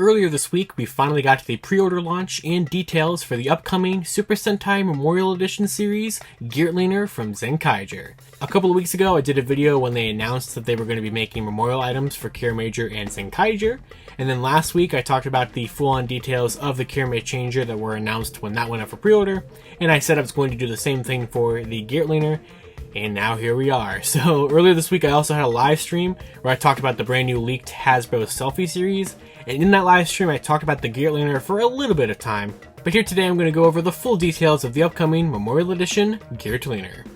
Earlier this week, we finally got to the pre-order launch and details for the upcoming Super Sentai Memorial Edition series, Geartinger from Zenkaiger. A couple of weeks ago, I did a video when they announced that they were going to be making memorial items for Geartinger and Zenkaiger, and then last week I talked about the full-on details of the Geartinger that were announced when that went up for pre-order, and I said I was going to do the same thing for the Geartinger. And now here we are. So earlier this week I also had a live stream where I talked about the brand new leaked Hasbro selfie series, and in that live stream I talked about the Geartinger for a little bit of time. But here today I'm going to go over the full details of the upcoming Memorial Edition Geartinger.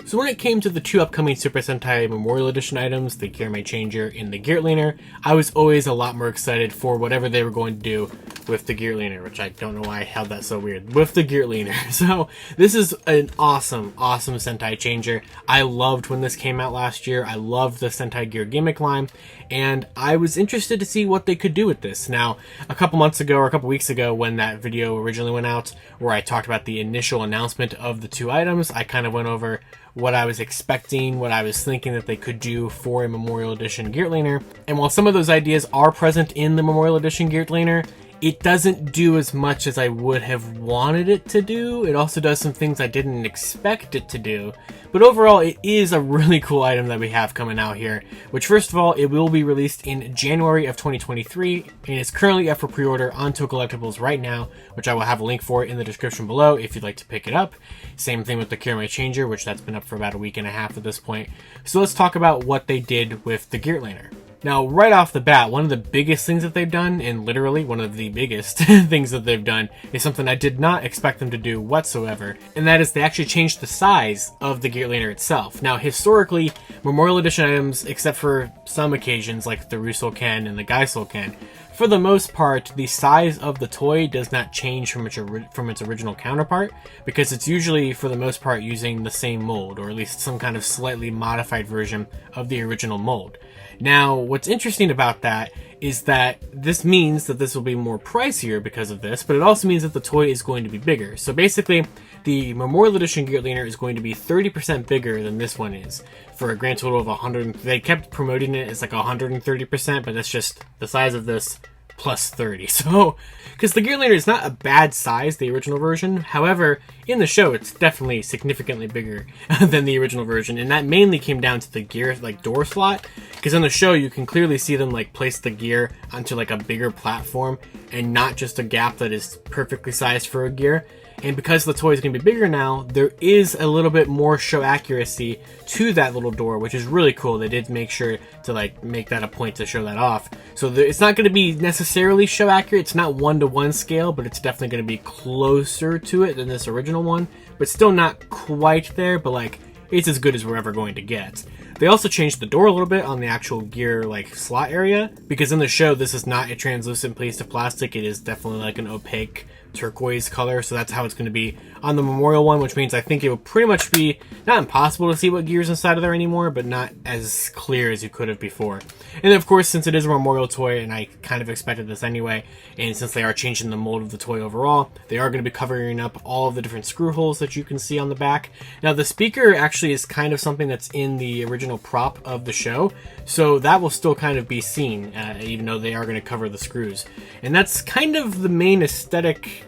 So when it came to the two upcoming Super Sentai Memorial Edition items, the Geartinger and the Geartinger, I was always a lot more excited for whatever they were going to do with the Geartinger, which I don't know why I held that so weird, with the Geartinger. So this is an awesome Sentai changer. I loved when this came out last year. I loved the Sentai Gear gimmick line, and I was interested to see what they could do with this. Now, a couple months ago, or a couple weeks ago, when that video originally went out, where I talked about the initial announcement of the two items, I kind of went over what I was expecting, what I was thinking that they could do for a Memorial Edition Geartinger. And while some of those ideas are present in the Memorial Edition Geartinger, it doesn't do as much as I would have wanted it to do. It also does some things I didn't expect it to do. But overall, it is a really cool item that we have coming out here, which first of all, it will be released in January of 2023, and is currently up for pre-order on Tokullectibles right now, which I will have a link for in the description below if you'd like to pick it up. Same thing with the Geartinger, which that's been up for about a week and a half at this point. So let's talk about what they did with the Geartinger. Now, right off the bat, one of the biggest things that they've done, and literally one of the biggest things that they've done, is something I did not expect them to do whatsoever, and that is they actually changed the size of the Geartinger itself. Now, historically, Memorial Edition items, except for some occasions like the Russell Ken and the Geisel Ken, for the most part, the size of the toy does not change from its original counterpart, because it's usually, for the most part, using the same mold, or at least some kind of slightly modified version of the original mold. Now, what's interesting about that is that this means that this will be more pricier because of this, but it also means that the toy is going to be bigger. So basically, the Memorial Edition Geartinger is going to be 30% bigger than this one is, for a grand total of 100. They kept promoting it as like 130%, but that's just the size of this plus 30. So, because the Geartinger is not a bad size, the original version. However, in the show, it's definitely significantly bigger than the original version, and that mainly came down to the gear, like, door slot. Because in the show, you can clearly see them, like, place the gear onto, like, a bigger platform, and not just a gap that is perfectly sized for a gear. And because the toy is going to be bigger now, there is a little bit more show accuracy to that little door, which is really cool. They did make sure to like make that a point to show that off. So it's not going to be necessarily show accurate. It's not 1-to-1 scale, but it's definitely going to be closer to it than this original one. But still not quite there, but like it's as good as we're ever going to get. They also changed the door a little bit on the actual gear like slot area, because in the show this is not a translucent piece of plastic. It is definitely like an opaque turquoise color, so that's how it's going to be on the Memorial one, which means I think it will pretty much be not impossible to see what gear's inside of there anymore, but not as clear as you could have before. And of course, since it is a Memorial toy, and I kind of expected this anyway, and since they are changing the mold of the toy overall, they are going to be covering up all of the different screw holes that you can see on the back. Now, the speaker actually is kind of something that's in the original prop of the show, so that will still kind of be seen, even though they are going to cover the screws. And that's kind of the main aesthetic,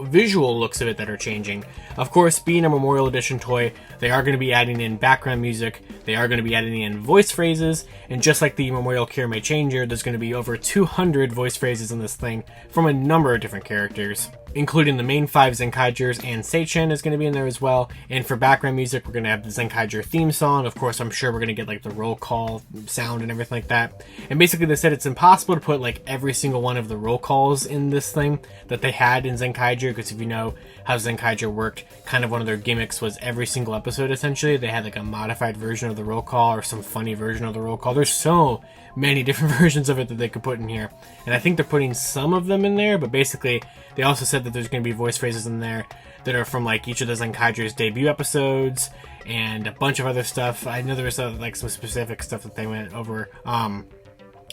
visual looks of it that are changing. Of course, being a Memorial Edition toy, they are going to be adding in background music, they are going to be adding in voice phrases, and just like the Memorial Geartinger, there's going to be over 200 voice phrases in this thing from a number of different characters, including the main 5 Zenkaigers, and Seichen is going to be in there as well. And for background music, we're going to have the Zenkaiger theme song. Of course, I'm sure we're going to get like the roll call sound and everything like that. And basically they said it's impossible to put like every single one of the roll calls in this thing that they had in Zenkaiger, because if you know how Zenkaiger worked, kind of one of their gimmicks was every single episode essentially they had like a modified version of the roll call or some funny version of the roll call. There's so many different versions of it that they could put in here, and I think they're putting some of them in there, but basically they also said that there's going to be voice phrases in there that are from like each of the Zenkaiger's debut episodes and a bunch of other stuff. I know there was like some specific stuff that they went over.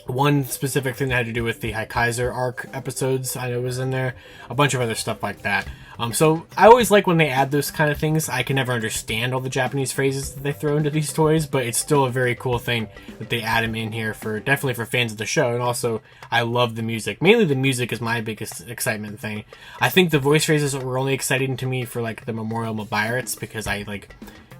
One specific thing that had to do with the Haikaiser arc episodes, I know was in there. A bunch of other stuff like that. So I always like when they add those kind of things. I can never understand all the Japanese phrases that they throw into these toys, but it's still a very cool thing that they add them in here for definitely for fans of the show. And also, I love the music. Mainly the music is my biggest excitement thing. I think the voice phrases were only exciting to me for like the Memorial Mobirates because I like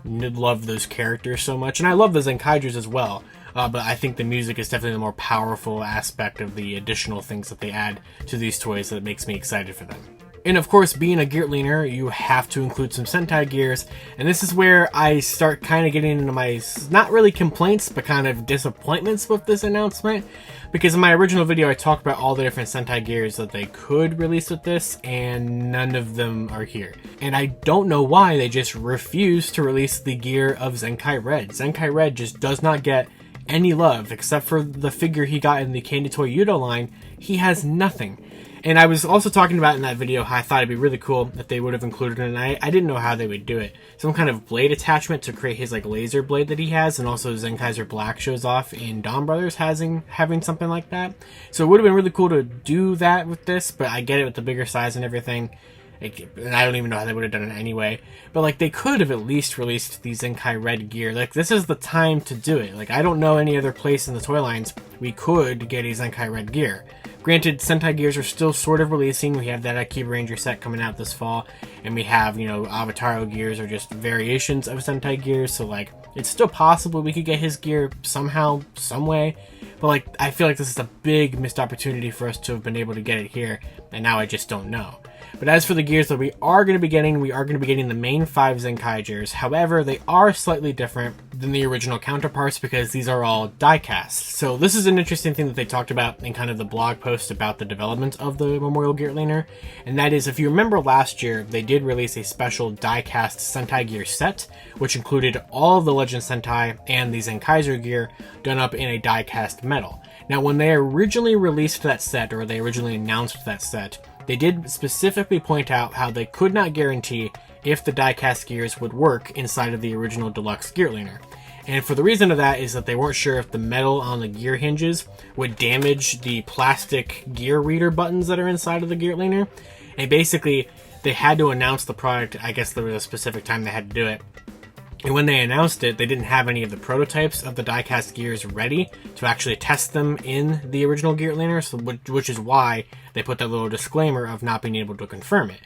love those characters so much, and I love the Zenkaijus as well. But I think the music is definitely the more powerful aspect of the additional things that they add to these toys that makes me excited for them. And of course, being a Geartliner, you have to include some Sentai gears, and this is where I start kind of getting into my, not really complaints, but kind of disappointments with this announcement. Because in my original video, I talked about all the different Sentai gears that they could release with this, and none of them are here. And I don't know why they just refuse to release the gear of Zenkai Red. Zenkai Red just does not get any love, except for the figure he got in the Candy Toy Yudo line. He has nothing. And I was also talking about in that video how I thought it'd be really cool if they would have included, and I didn't know how they would do it, some kind of blade attachment to create his like laser blade that he has, and also Zenkaiser Black shows off in Dawn Brothers having something like that. So it would have been really cool to do that with this, but I get it with the bigger size and everything. And I don't even know how they would have done it anyway. But, like, they could have at least released the Zenkai Red gear. Like, this is the time to do it. Like, I don't know any other place in the toy lines we could get a Zenkai Red gear. Granted, Sentai gears are still sort of releasing. We have that Akiba Ranger set coming out this fall. And we have, you know, Avataro gears are just variations of Sentai gears. So, like, it's still possible we could get his gear somehow, some way. But, like, I feel like this is a big missed opportunity for us to have been able to get it here. And now I just don't know. But as for the gears that we are going to be getting the main 5 Zenkaigers. However, they are slightly different than the original counterparts because these are all die-cast. So this is an interesting thing that they talked about in kind of the blog post about the development of the Memorial Geartliner. And that is, if you remember last year, they did release a special die-cast Sentai gear set, which included all of the Legend Sentai and the Zenkaiser gear done up in a die-cast metal. Now, when they originally released that set, or they originally announced that set, they did specifically point out how they could not guarantee if the die-cast gears would work inside of the original deluxe Geartliner. And for the reason of that is that they weren't sure if the metal on the gear hinges would damage the plastic gear reader buttons that are inside of the Geartliner. And basically, they had to announce the product. I guess there was a specific time they had to do it. And when they announced it, they didn't have any of the prototypes of the die-cast gears ready to actually test them in the original Geartliner, so which is why they put that little disclaimer of not being able to confirm it.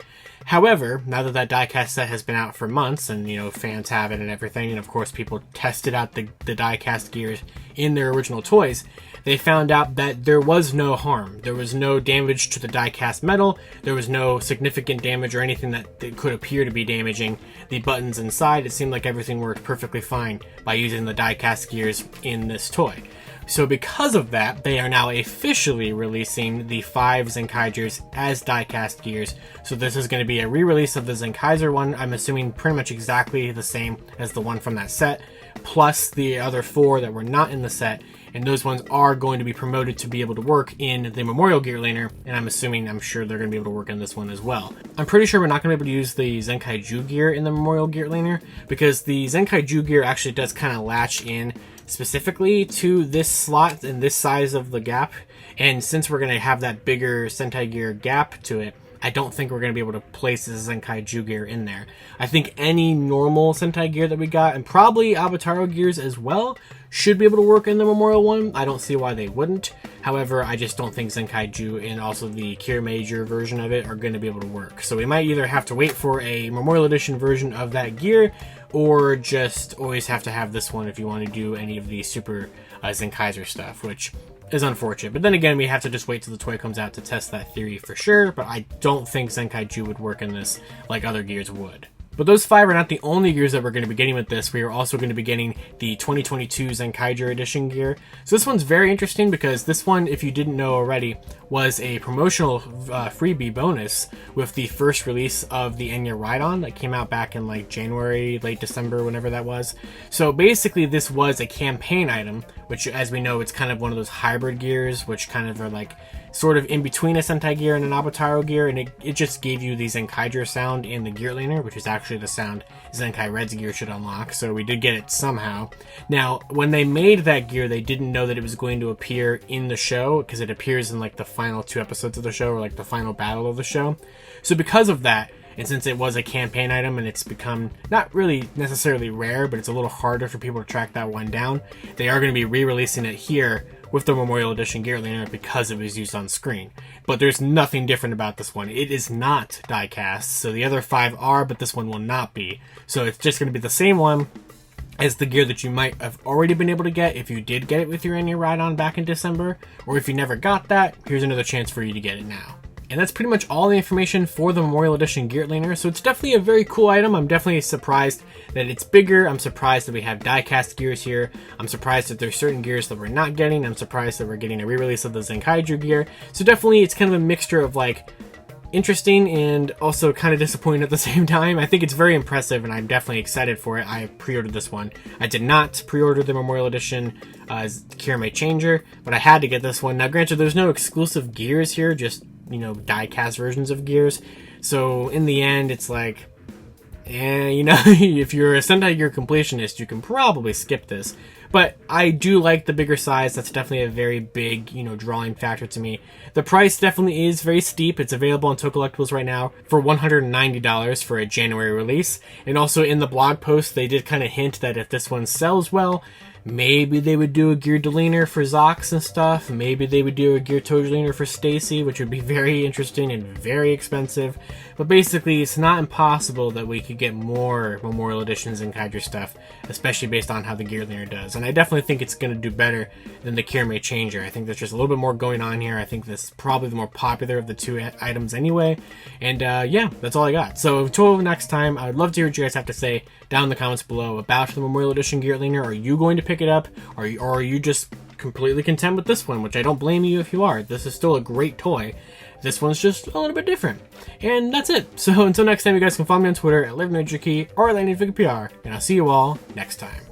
However, now that die-cast set has been out for months, and you know fans have it and everything, and of course people tested out the die-cast gears in their original toys, they found out that there was no harm. There was no damage to the die-cast metal. There was no significant damage or anything that could appear to be damaging the buttons inside. It seemed like everything worked perfectly fine by using the die-cast gears in this toy. So because of that, they are now officially releasing the 5 Zenkaigers as die-cast gears. So this is going to be a re-release of the Zenkaiser one, I'm assuming pretty much exactly the same as the one from that set, plus the other 4 that were not in the set. And those ones are going to be promoted to be able to work in the Memorial Geartliner, and I'm sure they're going to be able to work in this one as well. I'm pretty sure we're not going to be able to use the Zenkaiju gear in the Memorial Geartliner, because the Zenkaiju gear actually does kind of latch in specifically to this slot and this size of the gap, and since we're going to have that bigger Sentai gear gap to it, I don't think we're going to be able to place the Zenkaiju gear in there. I think any normal Sentai gear that we got, and probably Avataro gears as well, should be able to work in the Memorial one. I don't see why they wouldn't. However, I just don't think Zenkaiju and also the Kira Major version of it are going to be able to work. So we might either have to wait for a Memorial Edition version of that gear, or just always have to have this one if you want to do any of the Super Zenkaiser stuff, which is unfortunate. But then again, we have to just wait till the toy comes out to test that theory for sure, but I don't think Zenkaiju would work in this like other gears would. But those 5 are not the only gears that we're going to be getting with this. We are also going to be getting the 2022 Zenkaiger Edition gear. So this one's very interesting because this one, if you didn't know already, was a promotional freebie bonus with the first release of the Enya Ride-On that came out back in like January, late December, whenever that was. So basically this was a campaign item which, as we know, it's kind of one of those hybrid gears, which kind of are like sort of in between a Sentai gear and an Abataro gear, and it just gave you the Zenkaiger sound in the Gearliner, which is actually the sound Zenkai Red's gear should unlock, so we did get it somehow. Now, when they made that gear, they didn't know that it was going to appear in the show, because it appears in like the final 2 episodes of the show, or like the final battle of the show. So because of that, and since it was a campaign item and it's become not really necessarily rare, but it's a little harder for people to track that one down, they are going to be re-releasing it here with the Memorial Edition Gearliner because it was used on screen. But there's nothing different about this one. It is not die-cast, so the other 5 are, but this one will not be. So it's just going to be the same one as the gear that you might have already been able to get if you did get it with your annual ride-on back in December, or if you never got that, here's another chance for you to get it now. And that's pretty much all the information for the Memorial Edition Gearliner, so it's definitely a very cool item. I'm definitely surprised that it's bigger. I'm surprised that we have die-cast gears here. I'm surprised that there's certain gears that we're not getting. I'm surprised that we're getting a re-release of the Zenkaiger gear. So definitely it's kind of a mixture of like interesting and also kind of disappointing at the same time. I think it's very impressive and I'm definitely excited for it. I pre-ordered this one. I did not pre-order the Memorial Edition Kirame Changer, but I had to get this one. Now granted, there's no exclusive gears here, just, you know, die-cast versions of gears. So in the end, it's like, you know, if you're a Sentai gear completionist, you can probably skip this. But I do like the bigger size. That's definitely a very big, you know, drawing factor to me. The price definitely is very steep. It's available on Tokullectibles right now for $190 for a January release. And also in the blog post, they did kind of hint that if this one sells well, maybe they would do a gear delener for Zox and stuff. Maybe they would do a gear toe delener for Stacy, which would be very interesting and very expensive. But basically, it's not impossible that we could get more Memorial Editions and Kaiger stuff, especially based on how the gear delener does. And I definitely think it's going to do better than the Kirame Changer. I think there's just a little bit more going on here. I think this is probably the more popular of the 2 items anyway. And yeah, that's all I got. So until next time, I would love to hear what you guys have to say down in the comments below about the Memorial Edition Gearliner. Are you going to pick it up, or are you just completely content with this one, which I don't blame you if you are. This is still a great toy. This one's just a little bit different. And that's it. So until next time, you guys can follow me on Twitter at LiveNerdJuki or at LandingFigurePR, and I'll see you all next time.